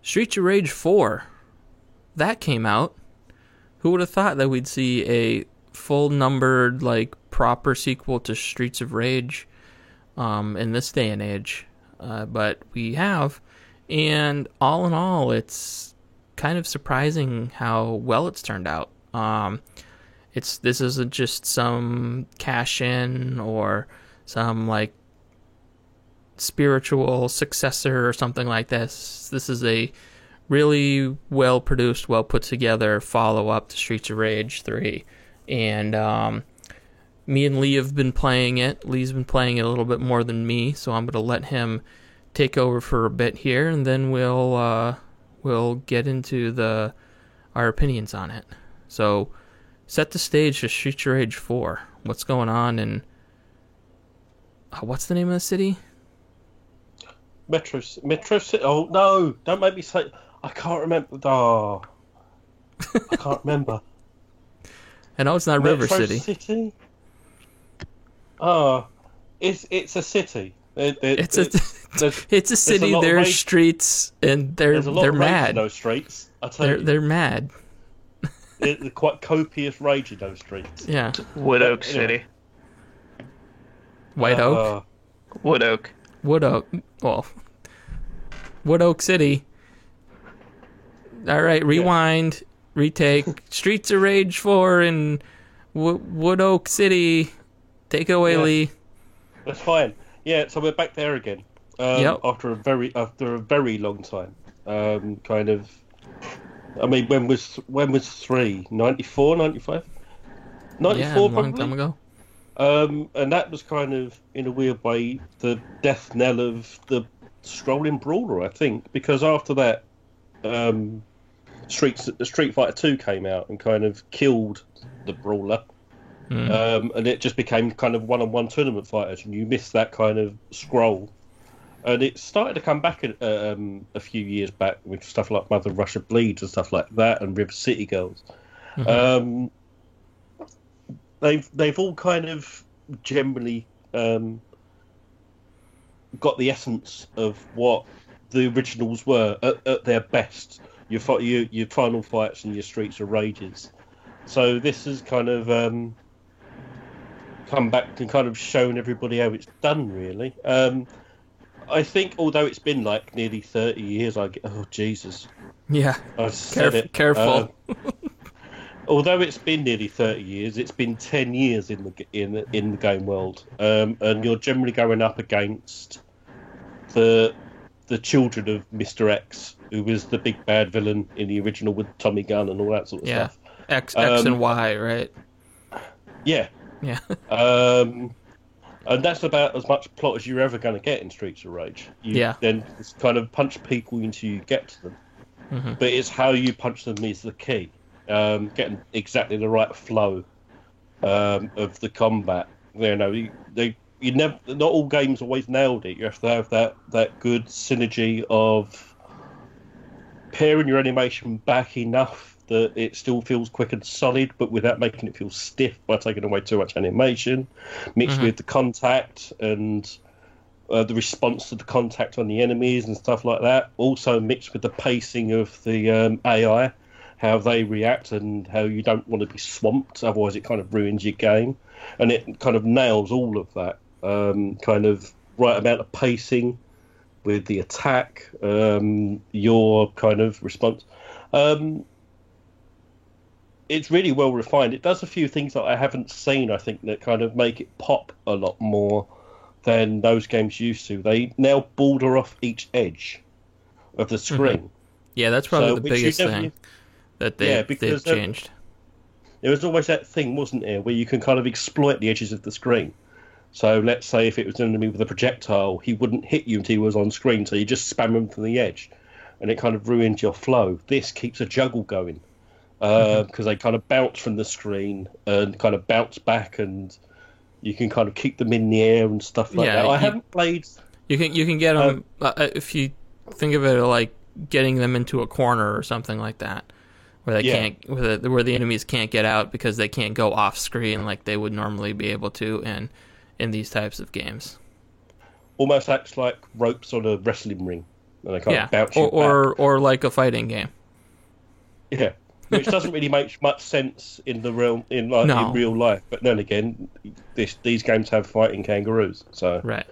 Streets of Rage 4. That came out. Who would have thought that we'd see a full-numbered, proper sequel to Streets of Rage in this day and age? But we have. And all in all, it's kind of surprising how well it's turned out. This isn't just some cash-in or some, spiritual successor or something like this. This is a really well-produced, well-put-together follow-up to Streets of Rage 3. And me and Lee have been playing it. Lee's been playing it a little bit more than me, so I'm going to let him take over for a bit here, and then we'll get into our opinions on it. So, set the stage for Streets of Rage 4. What's going on, and what's the name of the city? Metro City. Oh no! Don't make me say. I can't remember. Oh, I can't remember. I know it's not River City. Oh, it's a city. It's a city. There's streets, and they're mad. In those streets, I tell you, they're mad. There's quite copious rage in those streets. Yeah. Wood Oak City. White Oak. Wood Oak. Well, Wood Oak City. All right, rewind, retake. Streets of Rage 4 in Wood Oak City. Take it away, Lee. That's fine. Yeah, so we're back there again. After a very long time. I mean, when was 3? 94, 95? 94, yeah, a probably? long time ago. And that was kind of, in a weird way, the death knell of the strolling brawler, I think, because after that, Street Fighter 2 came out and kind of killed the brawler, and it just became kind of one-on-one tournament fighters, and you missed that kind of scroll. And it started to come back a few years back with stuff like Mother Russia Bleeds and stuff like that, and River City Girls. Mm-hmm. They've all kind of generally got the essence of what the originals were at their best. Your Final Fights and your Streets of Rages. So this has kind of come back and kind of shown everybody how it's done, really. I think, although it's been nearly 30 years, oh Jesus! Yeah, careful. Although it's been nearly 30 years, it's been 10 years in the game world, and you're generally going up against the children of Mr. X, who was the big bad villain in the original with Tommy Gunn and all that sort of stuff. X and Y, right? Yeah. Yeah. And that's about as much plot as you're ever going to get in Streets of Rage. You then kind of punch people until you get to them. Mm-hmm. But it's how you punch them is the key. Getting exactly the right flow of the combat. You never. Not all games always nailed it. You have to have that good synergy of pairing your animation back enough that it still feels quick and solid, but without making it feel stiff by taking away too much animation, mixed with the contact and the response to the contact on the enemies and stuff like that. Also mixed with the pacing of the AI, how they react and how you don't want to be swamped, otherwise it kind of ruins your game. And it kind of nails all of that. Kind of right amount of pacing with the attack, your kind of response. It's really well refined. It does a few things that I haven't seen, I think, that kind of make it pop a lot more than those games used to. They now border off each edge of the screen. Mm-hmm. Yeah, that's probably the biggest thing that they've changed. There was always that thing, wasn't there, where you can kind of exploit the edges of the screen. So let's say if it was an enemy with a projectile, he wouldn't hit you until he was on screen, so you just spam him from the edge, and it kind of ruins your flow. This keeps a juggle going. Because they kind of bounce from the screen and kind of bounce back, and you can kind of keep them in the air and stuff like that. I haven't played. You can get them if you think of it like getting them into a corner or something like that, where they can't, where the enemies can't get out because they can't go off screen like they would normally be able to in these types of games. Almost acts like ropes on a wrestling ring. and they kind yeah. of bounce you or like a fighting game. Yeah, which doesn't really make much sense in the real in real life. But then again, these games have fighting kangaroos, so right.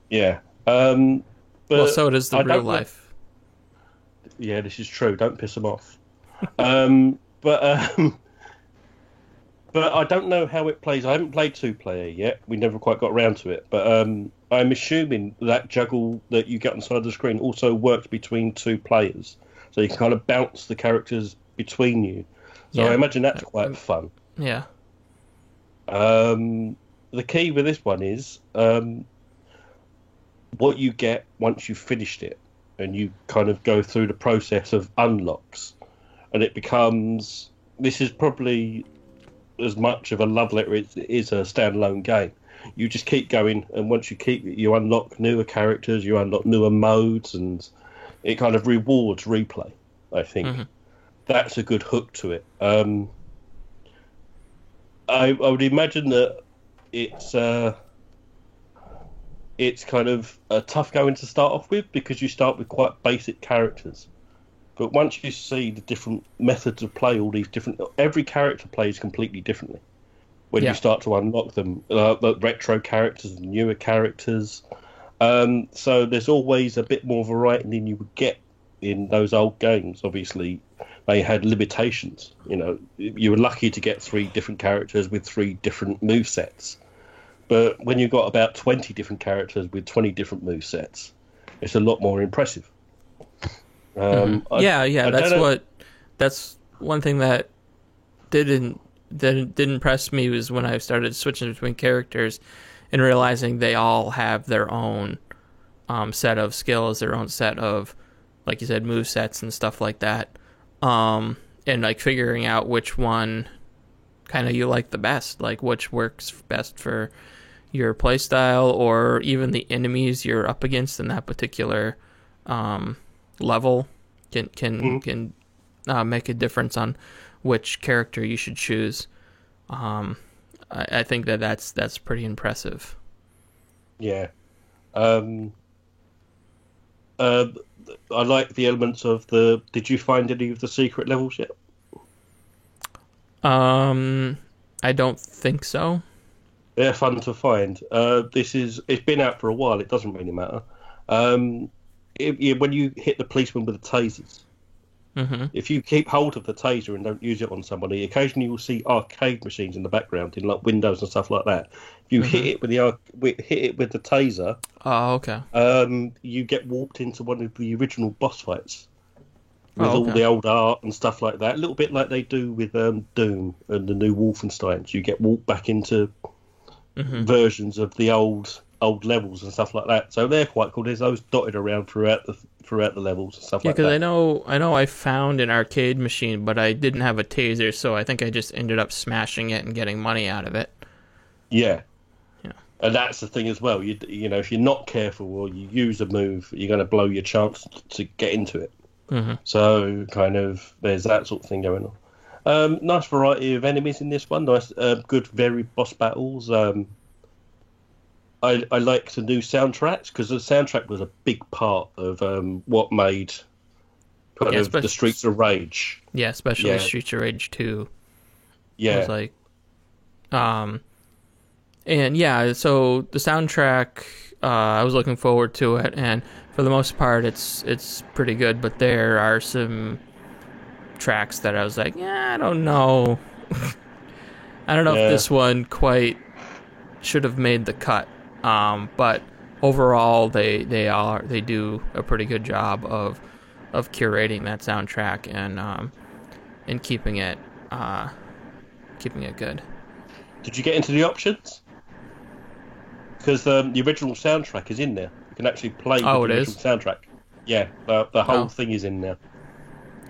Yeah, but well, so does the real life. Yeah, this is true. Don't piss them off. But I don't know how it plays. I haven't played 2-player yet. We never quite got around to it. But I'm assuming that juggle that you get on the side of the screen also works between 2 players. So you can kind of bounce the characters between you. So I imagine that's quite fun. Yeah. The key with this one is what you get once you've finished it. And you kind of go through the process of unlocks. And it becomes... This is probably as much of a love letter as it is a standalone game. You just keep going, and once you unlock newer characters, you unlock newer modes, and it kind of rewards replay, I think. Mm-hmm. That's a good hook to it. I would imagine that it's kind of tough going to start off with, because you start with quite basic characters. But once you see the different methods of play, every character plays completely differently. When you start to unlock them, the retro characters and newer characters. So there's always a bit more variety than you would get in those old games. Obviously, they had limitations. You were lucky to get 3 different characters with 3 different movesets. But when you've got about 20 different characters with 20 different movesets, it's a lot more impressive. That's one thing that didn't impress me was when I started switching between characters and realizing they all have their own set of skills, their own set of, like you said, move sets and stuff like that, and like figuring out which one kind of you like the best, like which works best for your playstyle, or even the enemies you're up against in that particular level can make a difference on which character you should choose. I think that's pretty impressive. Yeah. I like the elements of the... Did you find any of the secret levels yet? I don't think so. They're fun to find. It's been out for a while. It doesn't really matter. When you hit the policeman with the tasers, if you keep hold of the taser and don't use it on somebody, occasionally you'll see arcade machines in the background in like windows and stuff like that. If you hit it with the taser, you get warped into one of the original boss fights with all the old art and stuff like that. A little bit like they do with Doom and the new Wolfensteins. You get warped back into versions of the old levels and stuff like that. So they're quite cool. There's those dotted around throughout the levels and stuff like that. Yeah, because I know I found an arcade machine, but I didn't have a taser, so I think I just ended up smashing it and getting money out of it. Yeah. And that's the thing as well. You know, if you're not careful or you use a move, you're going to blow your chance to get into it. So kind of there's that sort of thing going on. Nice variety of enemies in this one. Nice, good, varied boss battles. I like the new soundtracks, because the soundtrack was a big part of what made the Streets of Rage. Yeah, especially Streets of Rage 2. Yeah. It was like, and yeah, so the soundtrack, I was looking forward to it, and for the most part, it's pretty good. But there are some tracks that I was like, I don't know. I don't know if this one quite should have made the cut. But overall, they do a pretty good job of curating that soundtrack and keeping it good. Did you get into the options? Because the original soundtrack is in there. You can actually play the original soundtrack. Yeah, the whole thing is in there.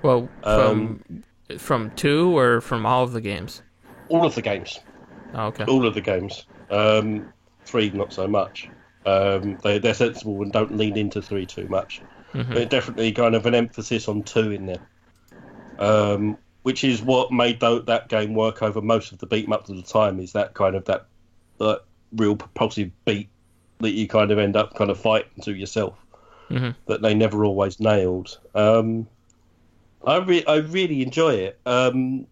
Well, from 2 or from all of the games? All of the games. Oh, okay. All of the games. 3 not so much. They're sensible and don't lean into 3 too much. But definitely kind of an emphasis on 2 in there. Which is what made that game work over most of the beat 'em ups at the time, is that kind of that real propulsive beat that you kind of end up kind of fighting to yourself. that they never always nailed. I really enjoy it. I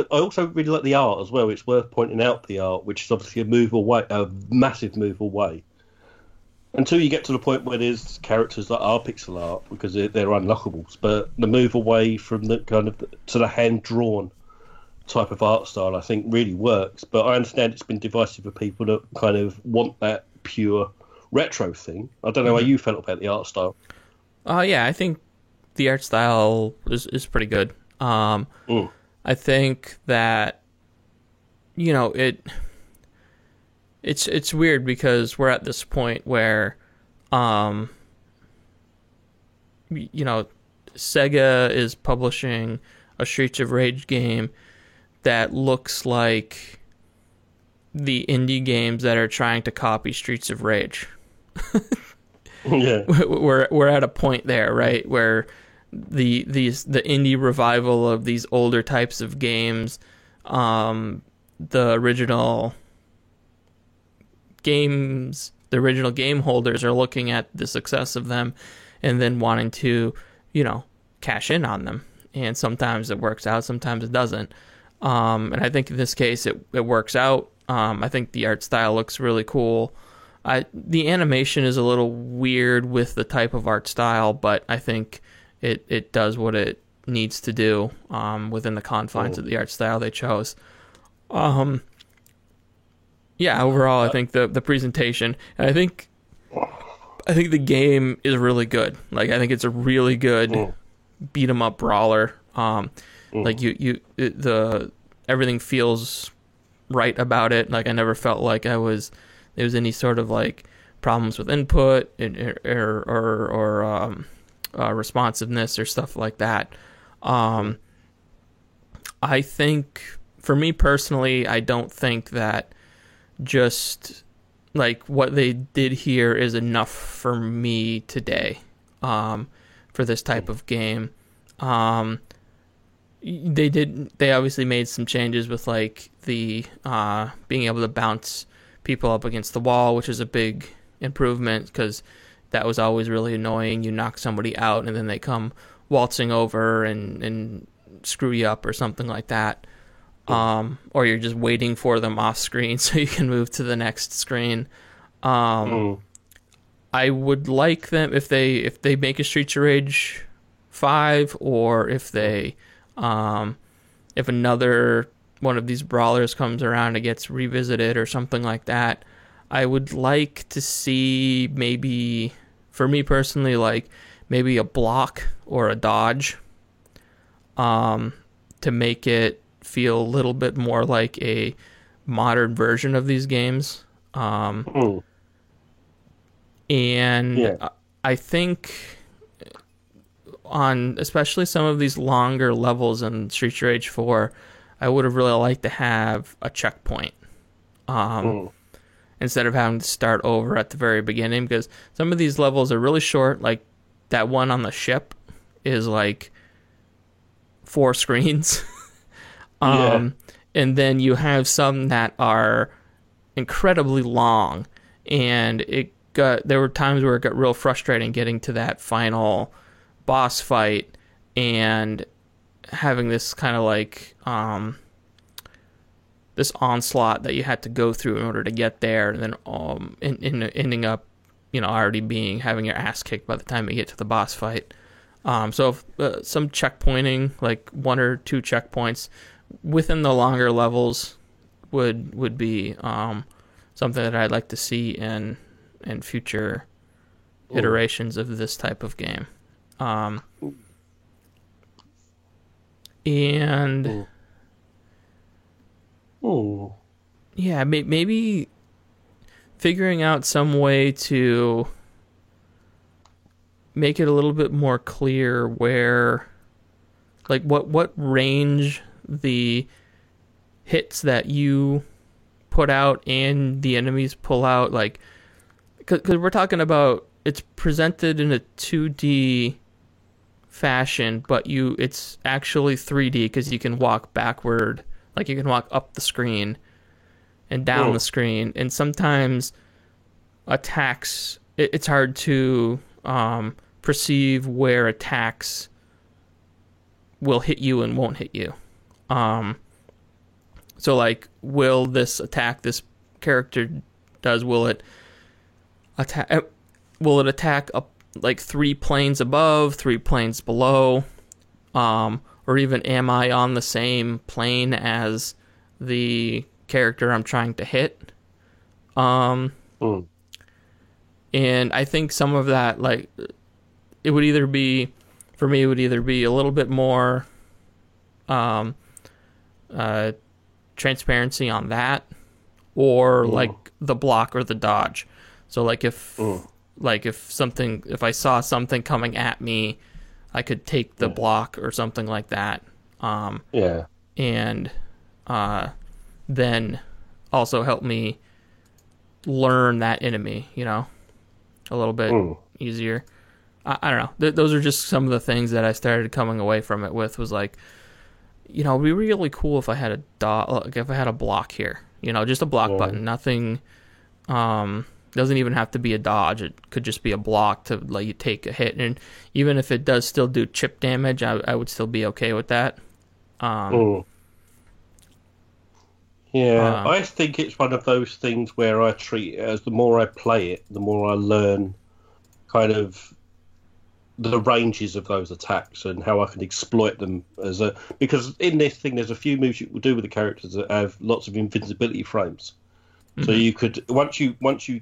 also really like the art as well. It's worth pointing out the art, which is obviously a massive move away. Until you get to the point where there's characters that are pixel art because they're unlockables, but the move away from the kind of to the hand drawn type of art style, I think, really works. But I understand it's been divisive for people that kind of want that pure retro thing. I don't know how you felt about the art style. Yeah, I think the art style is pretty good. I think that, you know, it's weird because we're at this point where, you know, Sega is publishing a Streets of Rage game that looks like the indie games that are trying to copy Streets of Rage. Yeah, we're at a point there, right, where the indie revival of these older types of games, the original game holders are looking at the success of them and then wanting to, you know, cash in on them. And sometimes it works out, sometimes it doesn't. And I think in this case it works out. I think the art style looks really cool. The animation is a little weird with the type of art style, but I think it does what it needs to do within the confines of the art style they chose. Yeah, overall, I think the presentation, and I think the game is really good. Like, I think it's a really good beat 'em up brawler. Like everything feels right about it. Like, I never felt like there was any sort of like problems with input or responsiveness or stuff like that. I think, for me personally, I don't think that just like what they did here is enough for me today, for this type of game. They obviously made some changes with like the being able to bounce people up against the wall, which is a big improvement because that was always really annoying. You knock somebody out and then they come waltzing over and screw you up or something like that. Or you're just waiting for them off screen so you can move to the next screen. I would like them if they make a Streets of Rage 5, or if they if another one of these brawlers comes around and gets revisited or something like that. I would like to see, maybe, for me personally, like maybe a block or a dodge, to make it feel a little bit more like a modern version of these games. And I think on especially some of these longer levels in Streets of Rage 4, I would have really liked to have a checkpoint, instead of having to start over at the very beginning, because some of these levels are really short. Like that one on the ship is like 4 screens. And then you have some that are incredibly long, and there were times where it got real frustrating getting to that final boss fight and having this kind of like this onslaught that you had to go through in order to get there, and then ending up, you know, already having your ass kicked by the time you get to the boss fight. So some checkpointing, like 1 or 2 checkpoints within the longer levels would be something that I'd like to see in future iterations of this type of game. Yeah, maybe figuring out some way to make it a little bit more clear where, like, what range the hits that you put out and the enemies pull out, like, because we're talking about it's presented in a 2D fashion, but it's actually 3D because you can walk backward, like you can walk up the screen and down the screen, and sometimes attacks, it's hard to perceive where attacks will hit you and won't hit you. So like, will this attack this character does? Will it attack? Will it attack up like 3 planes above, 3 planes below, or even am I on the same plane as the character I'm trying to hit? And I think some of that, like, it would either be, for me, it would either be a little bit more transparency on that, or like the block or the dodge. So like if I saw something coming at me, I could take the block or something like that. And then also help me learn that enemy, a little bit easier. I don't know. Those are just some of the things that I started coming away from it with, was like, it'd be really cool if I had a block here, just a block button. Nothing, doesn't even have to be a dodge. It could just be a block to let you take a hit. And even if it does still do chip damage, I would still be okay with that. I think it's one of those things where I treat it as, the more I play it, the more I learn kind of the ranges of those attacks and how I can exploit them because in this thing there's a few moves you will do with the characters that have lots of invincibility frames. So you could, once you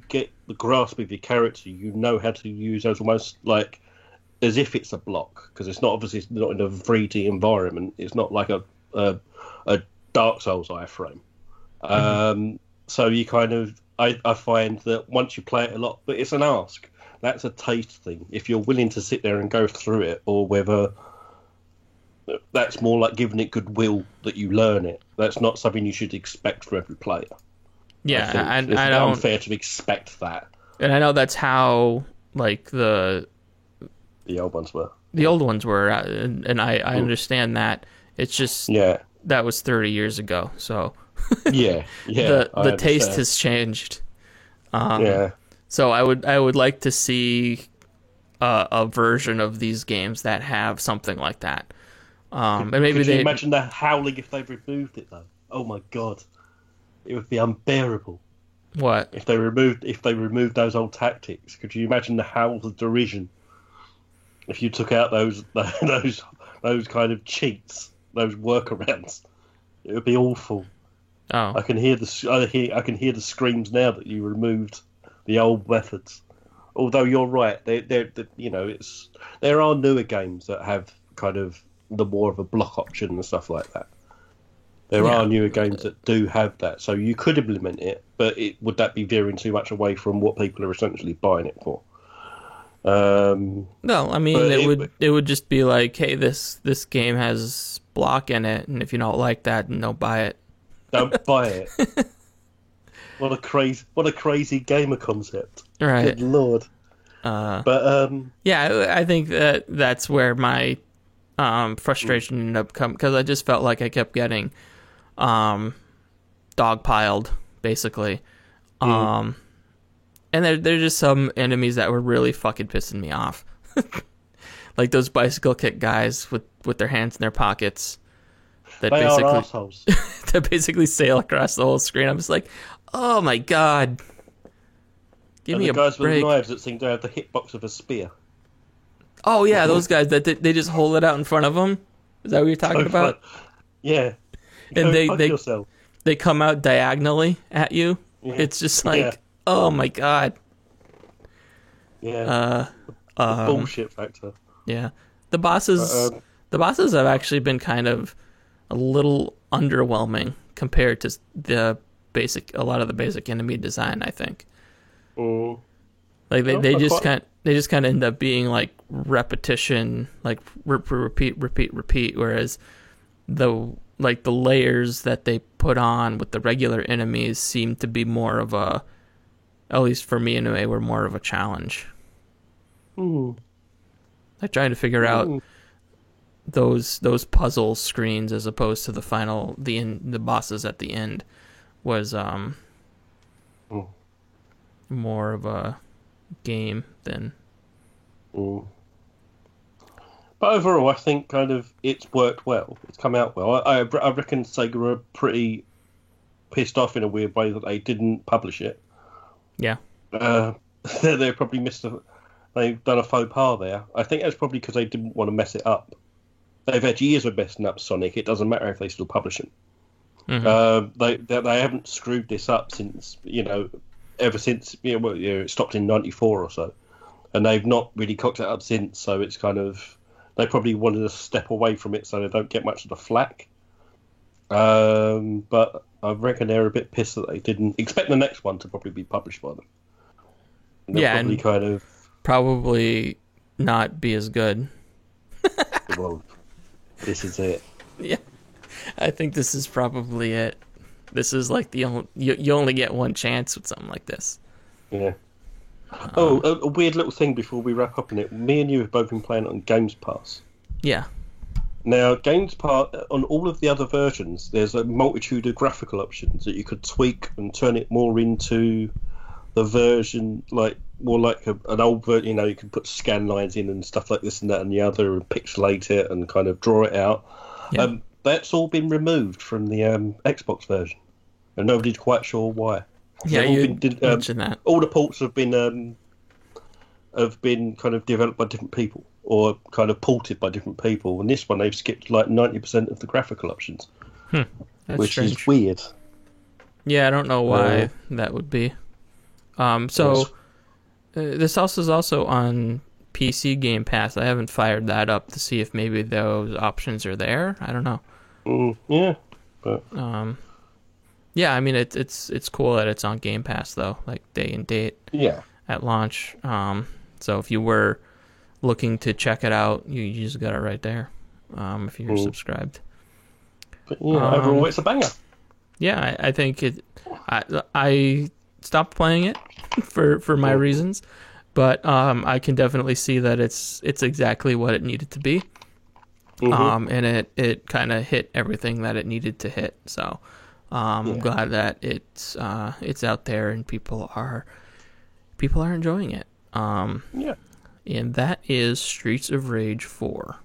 get the grasp of your character, you know how to use those almost like as if it's a block, because it's not in a 3D environment. It's not like a Dark Souls iframe. So you kind of, I find that once you play it a lot, but it's an ask. That's a taste thing. If you're willing to sit there and go through it, or whether that's more like giving it goodwill that you learn it. That's not something you should expect from every player. Yeah, I don't. Unfair to expect that. And I know that's how like the old ones were. The old ones were, and I understand that. It's just that was 30 years ago, so the taste has changed. So I would like to see a version of these games that have something like that. And maybe could you imagine the howling if they removed it though? Oh my god. It would be unbearable. What? If they removed those old tactics, could you imagine the howls of derision? If you took out those kind of cheats, those workarounds, it would be awful. Oh. I can hear the screams now that you removed the old methods. Although you're right, there are newer games that have kind of the more of a block option and stuff like that. There are newer games that do have that, so you could implement it, but would that be veering too much away from what people are essentially buying it for? No, I mean it would just be like, hey, this game has block in it, and if you don't like that, then don't buy it. Don't buy it. What a crazy gamer concept. Right. Good lord. I think that's where my frustration ended up coming, because I just felt like I kept getting dogpiled, basically. And there's just some enemies that were really fucking pissing me off. Like those bicycle kick guys with their hands in their pockets. That basically sail across the whole screen. I'm just like, oh my god. Give me a break. The guys with knives that seem to have the hitbox of a spear. Oh yeah, those guys that they just hold it out in front of them. Is that what you're talking about? Yeah. And they come out diagonally at you. Yeah. It's just like, oh my god. Yeah. The bullshit factor. Yeah. The bosses have actually been kind of a little underwhelming compared to a lot of the basic enemy design, I think. Like they just kind of end up being like repetition, like repeat, whereas the layers that they put on with the regular enemies seem to be more of a, at least for me anyway, were more of a challenge. Like trying to figure out those puzzle screens as opposed to the bosses at the end was more of a game than But overall, I think kind of it's worked well. It's come out well. I reckon Sega were pretty pissed off in a weird way that they didn't publish it. Yeah. They probably they've done a faux pas there. I think that's probably because they didn't want to mess it up. They've had years of messing up Sonic. It doesn't matter if they still publish it. Mm-hmm. They haven't screwed this up since, ever since, it stopped in 94 or so. And they've not really cocked it up since, so it's kind of, they probably wanted to step away from it so they don't get much of the flack. But I reckon they're a bit pissed that they didn't expect the next one to probably be published by them. And probably probably not be as good. Well, this is it. Yeah, I think this is probably it. This is like you only get one chance with something like this. Yeah. A weird little thing before we wrap up on it. Me and you have both been playing it on Games Pass. Yeah. Now, Games Pass, on all of the other versions, there's a multitude of graphical options that you could tweak and turn it more into the version, more like an old version. You could put scan lines in and stuff like this and that and the other and pixelate it and kind of draw it out. Yeah. That's all been removed from the Xbox version. And nobody's quite sure why. Yeah, you mentioned that. All the ports have been kind of developed by different people or kind of ported by different people. And this one, they've skipped like 90% of the graphical options, which strange. Is weird. Yeah, I don't know why that would be. This also is also on PC Game Pass. I haven't fired that up to see if maybe those options are there. I don't know. Yeah, but yeah, I mean it's cool that it's on Game Pass though, like day and date. Yeah. At launch. So if you were looking to check it out, you just got it right there. If you're subscribed. But yeah, overall it's a banger. Yeah, I think it. I stopped playing it for my reasons, but I can definitely see that it's exactly what it needed to be. Mm-hmm. And it kind of hit everything that it needed to hit. So I'm glad that it's out there and people are enjoying it. And that is Streets of Rage 4.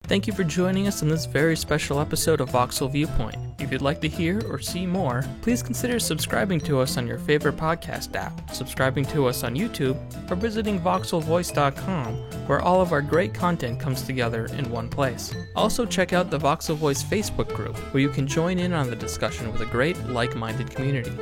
Thank you for joining us on this very special episode of Voxel Viewpoint. If you'd like to hear or see more, please consider subscribing to us on your favorite podcast app, subscribing to us on YouTube, or visiting voxelvoice.com, where all of our great content comes together in one place. Also check out the Voxel Voice Facebook group, where you can join in on the discussion with a great, like-minded community.